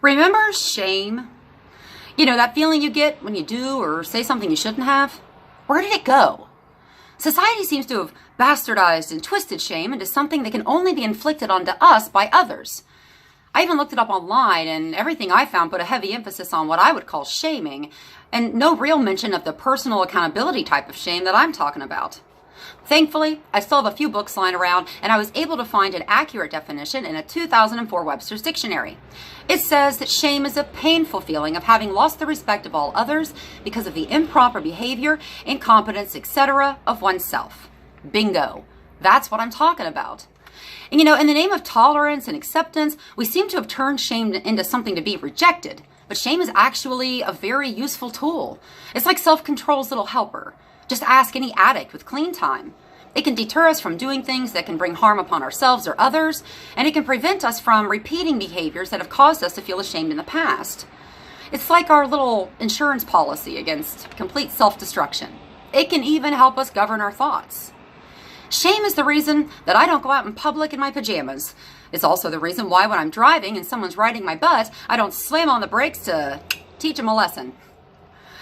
Remember shame? You know, that feeling you get when you do or say something you shouldn't have? Where did it go? Society seems to have bastardized and twisted shame into something that can only be inflicted onto us by others. I even looked it up online, and everything I found put a heavy emphasis on what I would call shaming, and no real mention of the personal accountability type of shame that I'm talking about. Thankfully, I still have a few books lying around, and I was able to find an accurate definition in a 2004 Webster's Dictionary. It says that shame is a painful feeling of having lost the respect of all others because of the improper behavior, incompetence, etc. of oneself. Bingo. That's what I'm talking about. And you know, in the name of tolerance and acceptance, we seem to have turned shame into something to be rejected. But shame is actually a very useful tool. It's like self-control's little helper. Just ask any addict with clean time. It can deter us from doing things that can bring harm upon ourselves or others, and it can prevent us from repeating behaviors that have caused us to feel ashamed in the past. It's like our little insurance policy against complete self-destruction. It can even help us govern our thoughts. Shame is the reason that I don't go out in public in my pajamas. It's also the reason why when I'm driving and someone's riding my butt, I don't slam on the brakes to teach them a lesson.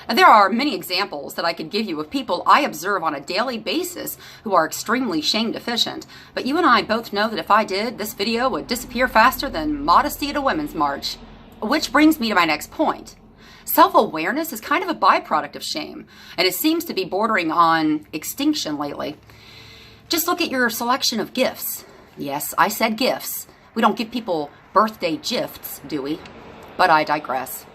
And there are many examples that I could give you of people I observe on a daily basis who are extremely shame deficient. But you and I both know that if I did, this video would disappear faster than modesty at a women's march. Which brings me to my next point. Self-awareness is kind of a byproduct of shame, and it seems to be bordering on extinction lately. Just look at your selection of gifts. Yes, I said gifts. We don't give people birthday gifts, do we? But I digress.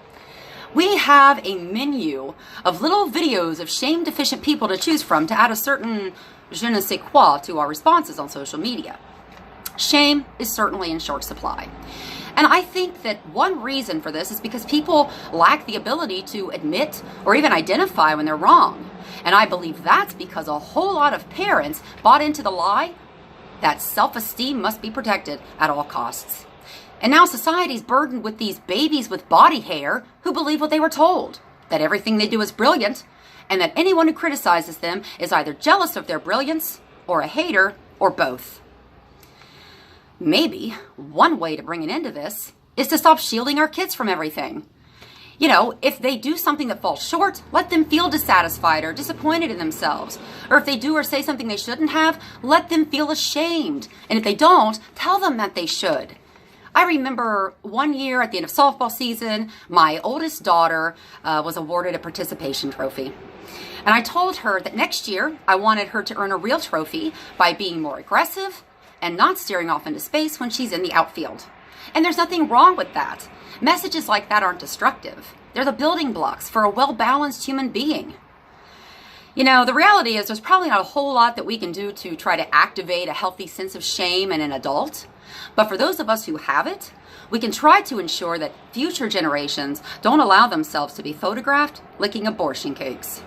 We have a menu of little videos of shame-deficient people to choose from to add a certain je ne sais quoi to our responses on social media. Shame is certainly in short supply. And I think that one reason for this is because people lack the ability to admit or even identify when they're wrong. And I believe that's because a whole lot of parents bought into the lie that self-esteem must be protected at all costs. And now society's burdened with these babies with body hair who believe what they were told, that everything they do is brilliant, and that anyone who criticizes them is either jealous of their brilliance, or a hater, or both. Maybe one way to bring an end to this is to stop shielding our kids from everything. You know, if they do something that falls short, let them feel dissatisfied or disappointed in themselves. Or if they do or say something they shouldn't have, let them feel ashamed. And if they don't, tell them that they should. I remember one year at the end of softball season, my oldest daughter was awarded a participation trophy. And I told her that next year I wanted her to earn a real trophy by being more aggressive and not staring off into space when she's in the outfield. And there's nothing wrong with that. Messages like that aren't destructive. They're the building blocks for a well-balanced human being. You know, the reality is there's probably not a whole lot that we can do to try to activate a healthy sense of shame in an adult. But for those of us who have it, we can try to ensure that future generations don't allow themselves to be photographed licking abortion cakes.